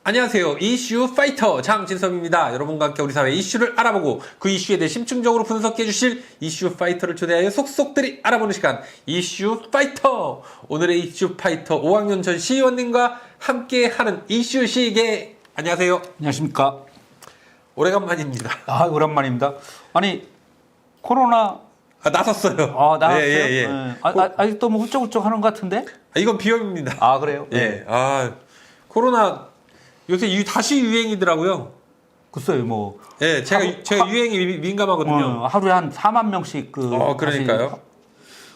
안녕하세요. 이슈 파이터 장진섭입니다. 여러분과 함께 우리 사회 이슈를 알아보고 그 이슈에 대해 심층적으로 분석해 주실 이슈 파이터를 초대하여 속속들이 알아보는 시간 이슈 파이터. 오늘의 이슈 파이터 5학년 전 시의원님과 함께 하는 이슈 시계. 안녕하세요. 안녕하십니까. 오래간만입니다. 오랜만입니다. 아니, 코로나. 나섰어요. 나왔어요? 예. 아직도 뭐 훌쩍훌쩍 하는 것 같은데? 이건 비염입니다. 그래요? 예. 코로나 요새 다시 유행이더라고요. 글쎄요, 뭐. 예, 제가 유행이 민감하거든요. 하루에 한 4만 명씩 그러니까요. 다시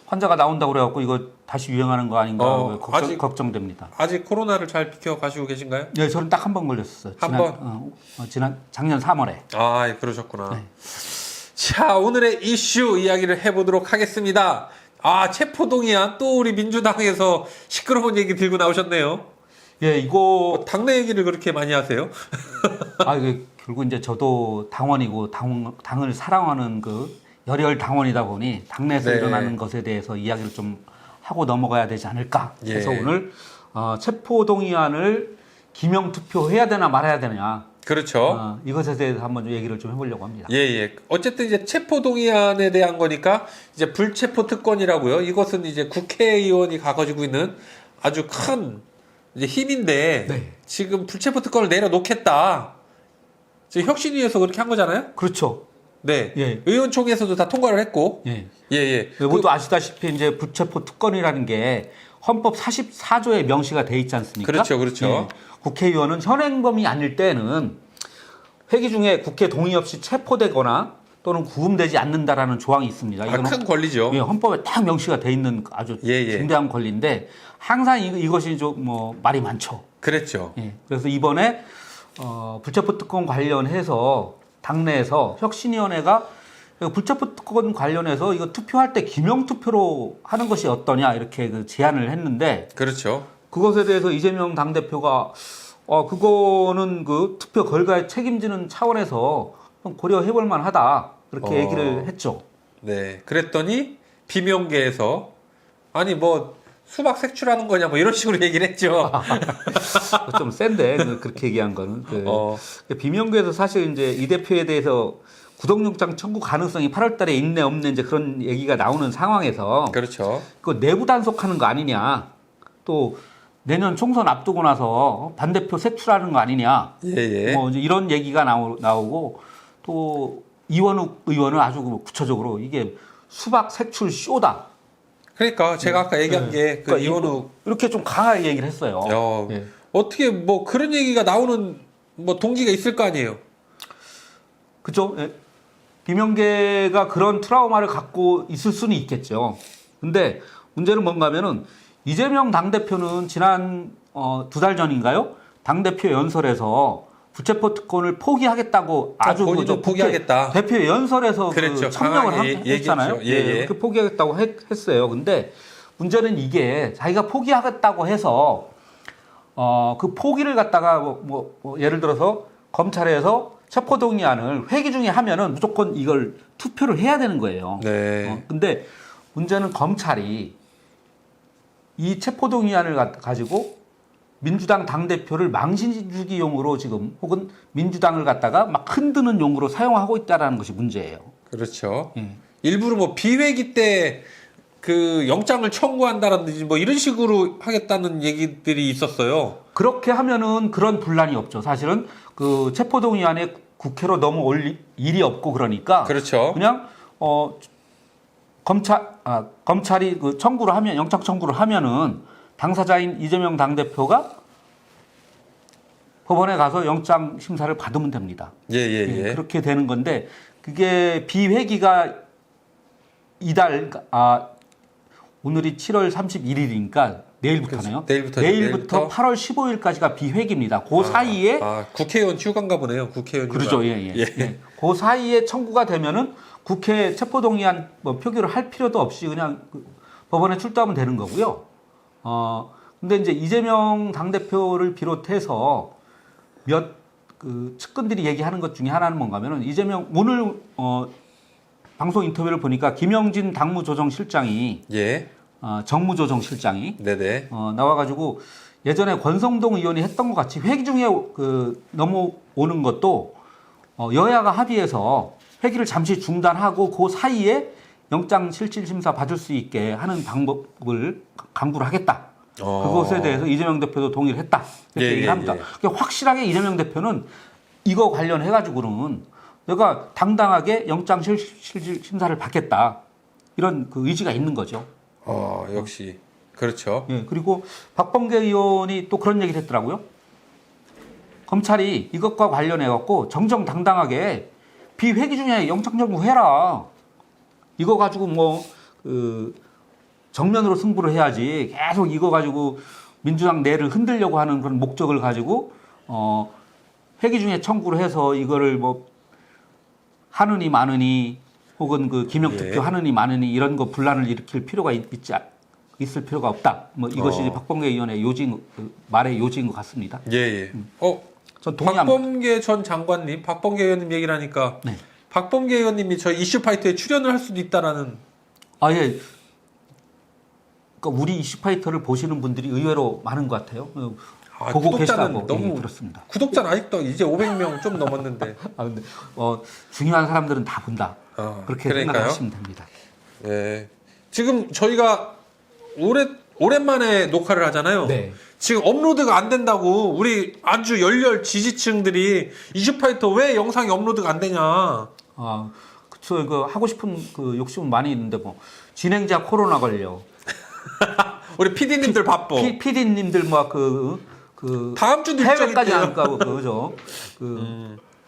환자가 나온다고 그래갖고 이거 다시 유행하는 거 아닌가 걱정됩니다. 아직 코로나를 잘 비켜가시고 계신가요? 네, 저는 딱 한 번 걸렸었어요. 작년 3월에. 그러셨구나. 네. 자, 오늘의 이슈 이야기를 해보도록 하겠습니다. 체포동의안 또 우리 민주당에서 시끄러운 얘기 들고 나오셨네요. 예, 이거. 당내 얘기를 그렇게 많이 하세요? 이게 결국 이제 저도 당원이고 당을 사랑하는 열혈 당원이다 보니 당내에서 일어나는 것에 대해서 이야기를 좀 하고 넘어가야 되지 않을까 해서 오늘 체포동의안을 기명투표해야 되나 말아야 되냐. 그렇죠. 이것에 대해서 한번 좀 얘기를 좀 해보려고 합니다. 예. 어쨌든 이제 체포동의안에 대한 거니까 이제 불체포특권이라고요. 이것은 이제 국회의원이 가지고 있는 아주 큰 이제 힘인데 네. 지금 지금 불체포특권을 내려놓겠다. 지금 혁신위에서 그렇게 한 거잖아요. 그렇죠. 네. 예. 의원총회에서도 다 통과를 했고. 예. 모두 아시다시피 이제 불체포특권이라는 게 헌법 44조에 명시가 돼 있지 않습니까? 그렇죠. 예. 국회의원은 현행범이 아닐 때는 회기 중에 국회 동의 없이 체포되거나 또는 구금되지 않는다라는 조항이 있습니다. 이건 큰 권리죠. 예, 헌법에 딱 명시가 돼 있는 아주 중대한 권리인데 항상 이것이 좀 말이 많죠. 그랬죠. 예, 그래서 이번에 불체포특권 관련해서 당내에서 혁신위원회가 불체포특권 관련해서 이거 투표할 때 기명투표로 하는 것이 어떠냐 이렇게 제안을 했는데 그렇죠. 그것에 대해서 이재명 당대표가 그거는 투표 결과에 책임지는 차원에서 좀 고려해볼 만하다 그렇게 얘기를 했죠. 네. 그랬더니 비명계에서 수박 색출하는 거냐 이런 식으로 얘기를 했죠. 좀 센데 그렇게 얘기한 거는 비명계에서 사실 이제 이 대표에 대해서 구속영장 청구 가능성이 8월달에 있네 없네 이제 그런 얘기가 나오는 상황에서 그렇죠. 그 내부 단속하는 거 아니냐 또 내년 총선 앞두고 나서 반대표 색출하는 거 아니냐 이제 이런 얘기가 나오고 또 이원욱 의원은 아주 구체적으로 이게 수박 색출 쇼다. 그러니까 제가 아까 얘기한 게 이원욱 이렇게 좀 강하게 얘기를 했어요. 어떻게 그런 얘기가 나오는 동기가 있을 거 아니에요. 그죠? 비명계가 그런 트라우마를 갖고 있을 수는 있겠죠. 근데 문제는 뭔가 하면은 이재명 당대표는 지난 2달 전인가요? 당대표 연설에서 불체포특권을 포기하겠다고 아주 포기하겠다. 대표 연설에서 그랬죠. 성명을 했잖아요. 그렇게 포기하겠다고 했어요. 근데 문제는 이게 자기가 포기하겠다고 해서 그 포기를 갖다가 예를 들어서 검찰에서 체포동의안을 회기 중에 하면은 무조건 이걸 투표를 해야 되는 거예요. 네. 근데 문제는 검찰이 이 체포동의안을 가지고 민주당 당대표를 망신주기용으로 지금 혹은 민주당을 갖다가 막 흔드는 용으로 사용하고 있다는 것이 문제예요. 그렇죠. 일부러 비회기 때 영장을 청구한다라든지 이런 식으로 하겠다는 얘기들이 있었어요. 그렇게 하면은 그런 분란이 없죠. 사실은 체포동의안에 국회로 넘어올 일이 없고 그러니까. 그렇죠. 그냥 검찰이 청구를 하면 영장 청구를 하면은 당사자인 이재명 당대표가 법원에 가서 영장 심사를 받으면 됩니다. 그렇게 되는 건데 그게 비회기가 오늘이 7월 31일이니까 내일부터네요. 내일부터 8월 15일까지가 비회기입니다. 그 사이에 국회의원 휴가인가 보네요. 국회의원 휴가. 그렇죠. 그 사이에 청구가 되면은 국회 체포동의안 표기를 할 필요도 없이 그냥 법원에 출두하면 되는 거고요. 근데 이제 이재명 당대표를 비롯해서 측근들이 얘기하는 것 중에 하나는 뭔가 하면은 오늘 방송 인터뷰를 보니까 김영진 당무조정실장이 정무조정실장이 네네. 나와가지고 예전에 권성동 의원이 했던 것 같이 회기 중에 그 넘어오는 것도 여야가 합의해서 회기를 잠시 중단하고 그 사이에 영장실질심사 받을 수 있게 하는 방법을 강구를 하겠다. 그것에 대해서 이재명 대표도 동의를 했다. 이렇게 얘기를 합니다. 그러니까 확실하게 이재명 대표는 이거 관련해가지고는 내가 당당하게 영장실질심사를 받겠다. 이런 그 의지가 있는 거죠. 역시. 그렇죠. 예, 그리고 박범계 의원이 또 그런 얘기를 했더라고요. 검찰이 이것과 관련해갖고 정정당당하게 비회기 중에 영장청구 해라. 이거 가지고 정면으로 승부를 해야지. 계속 이거 가지고 민주당 내를 흔들려고 하는 그런 목적을 가지고 회기 중에 청구를 해서 이거를 하느니 마느니 혹은 그 기명 투표 하느니 마느니 이런 거 분란을 일으킬 필요가 있을 필요가 없다. 이것이 박범계 의원의 말의 요지인 것 같습니다. 예. 전 동의합니다. 박범계 전 장관님, 박범계 의원님 얘기를 하니까 네. 박범계 의원님이 저희 이슈파이터에 출연을 할 수도 있다라는. 예. 그러니까 우리 이슈파이터를 보시는 분들이 의외로 많은 것 같아요. 보고 계시다고 너무 들었습니다. 구독자는 아직도 이제 500명 좀 넘었는데. 근데 중요한 사람들은 다 본다. 그렇게 생각하시면 됩니다. 네. 지금 저희가 오랜만에 녹화를 하잖아요. 네. 지금 업로드가 안 된다고 우리 아주 열렬 지지층들이 이슈파이터 왜 영상이 업로드가 안 되냐. 그쵸. 이거 하고 싶은 그 욕심은 많이 있는데 진행자 코로나 걸려. 우리 PD님들 바빠. PD님들 다음 주도 해외까지 안 가고 그죠.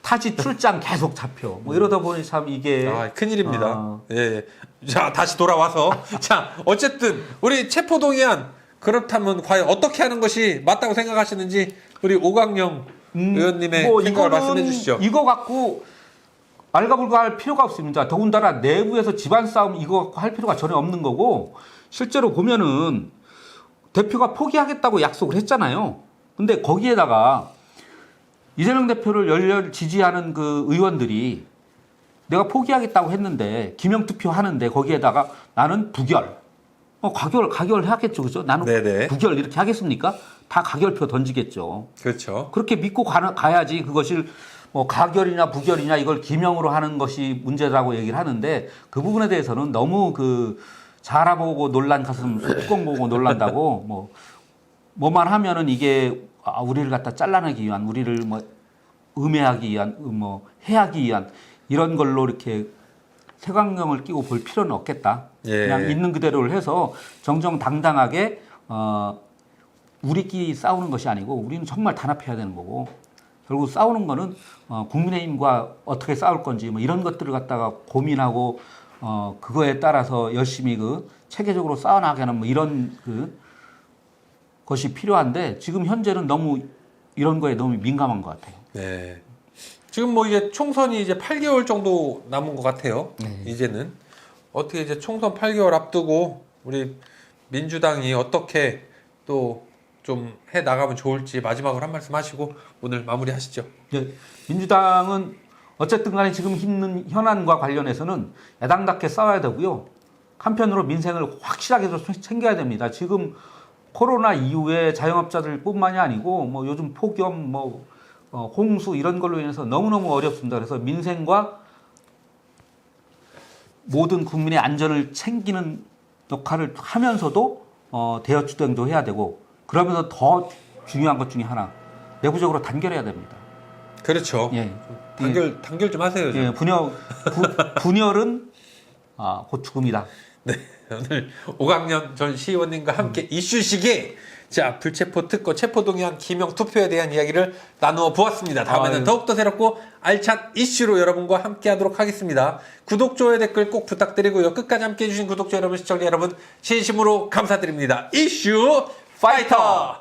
타지 출장 계속 잡혀. 이러다 보니 참 이게 큰일입니다. 예. 자, 다시 돌아와서 자, 어쨌든 우리 체포동의안 그렇다면 과연 어떻게 하는 것이 맞다고 생각하시는지 우리 오광영 의원님의 생각을 말씀해 주시죠. 이거 갖고 알가불가할 필요가 없습니다. 더군다나 내부에서 집안 싸움 이거 갖고 할 필요가 전혀 없는 거고 실제로 보면은 대표가 포기하겠다고 약속을 했잖아요. 근데 거기에다가 이재명 대표를 열렬 지지하는 그 의원들이 내가 포기하겠다고 했는데 기명투표 하는데 거기에다가 나는 부결. 가결 하겠죠. 그죠? 나는 네네. 부결 이렇게 하겠습니까? 다 가결표 던지겠죠. 그렇죠. 그렇게 믿고 가야지 그것을 가결이나 부결이냐 이걸 기명으로 하는 것이 문제라고 얘기를 하는데 그 부분에 대해서는 너무 잘 알아보고 놀란 가슴 뚜껑 보고 놀란다고 뭐만 하면은 이게 우리를 갖다 잘라내기 위한 우리를 음해하기 위한 해하기 위한 이런 걸로 이렇게 색안경을 끼고 볼 필요는 없겠다. 그냥 있는 그대로를 해서 정정당당하게 우리끼리 싸우는 것이 아니고 우리는 정말 단합해야 되는 거고 결국 싸우는 거는 국민의힘과 어떻게 싸울 건지 이런 것들을 갖다가 고민하고 그거에 따라서 열심히 체계적으로 싸워나가는 이런 것이 필요한데 지금 현재는 너무 이런 거에 너무 민감한 것 같아요. 네. 지금 이제 총선이 이제 8개월 정도 남은 것 같아요. 이제는 어떻게 이제 총선 8개월 앞두고 우리 민주당이 어떻게 또 좀 해 나가면 좋을지 마지막으로 한 말씀 하시고 오늘 마무리하시죠. 네. 민주당은 어쨌든 간에 지금 있는 현안과 관련해서는 야당답게 싸워야 되고요. 한편으로 민생을 확실하게 챙겨야 됩니다. 지금 코로나 이후에 자영업자들뿐만이 아니고 요즘 폭염 홍수 이런 걸로 인해서 너무너무 어렵습니다. 그래서 민생과 모든 국민의 안전을 챙기는 역할을 하면서도 대여주행도 해야 되고 그러면서 더 중요한 것 중에 하나 내부적으로 단결해야 됩니다. 그렇죠. 예. 단결 좀 하세요. 좀. 예, 분열은 곧 죽음이다. 네, 오늘 오광년 전 시의원님과 함께 이슈시계 불체포 특권 체포동의안 기명 투표에 대한 이야기를 나누어 보았습니다. 다음에는 더욱더 새롭고 알찬 이슈로 여러분과 함께하도록 하겠습니다. 구독, 좋아요, 댓글 꼭 부탁드리고요. 끝까지 함께해 주신 구독자 여러분, 시청자 여러분 진심으로 감사드립니다. 이슈 파이터!